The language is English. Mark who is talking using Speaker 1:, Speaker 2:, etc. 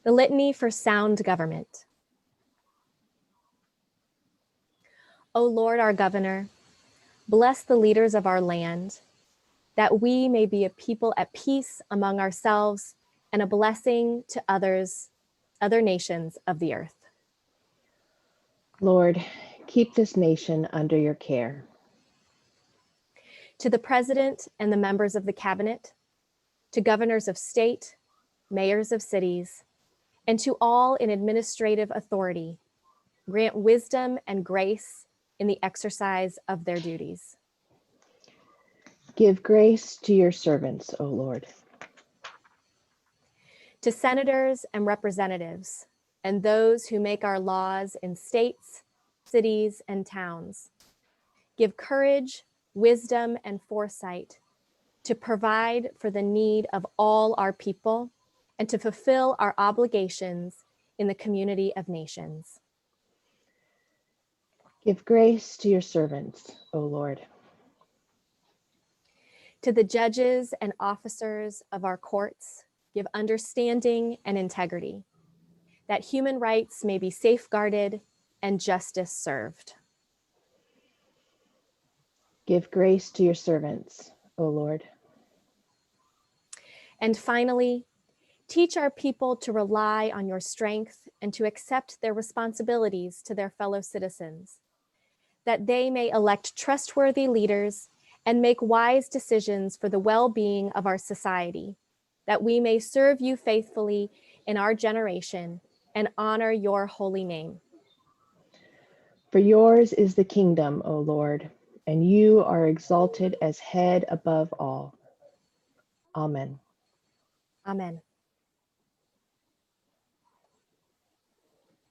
Speaker 1: The Litany for Sound Government. O Lord, our governor, bless the leaders of our land, that we may be a people at peace among ourselves and a blessing to others, other nations of the earth.
Speaker 2: Lord, keep this nation under your care.
Speaker 1: To the President and the members of the Cabinet, to governors of state, mayors of cities, and to all in administrative authority, grant wisdom and grace in the exercise of their duties.
Speaker 2: Give grace to your servants, O Lord.
Speaker 1: To senators and representatives, and those who make our laws in states, cities, and towns, give courage, wisdom, and foresight to provide for the need of all our people and to fulfill our obligations in the community of nations.
Speaker 2: Give grace to your servants, O Lord.
Speaker 1: To the judges and officers of our courts, give understanding and integrity, that human rights may be safeguarded and justice served.
Speaker 2: Give grace to your servants, O Lord.
Speaker 1: And finally, teach our people to rely on your strength and to accept their responsibilities to their fellow citizens, that they may elect trustworthy leaders and make wise decisions for the well-being of our society, that we may serve you faithfully in our generation and honor your holy name.
Speaker 2: For yours is the kingdom, O Lord, and you are exalted as head above all. Amen.
Speaker 1: Amen.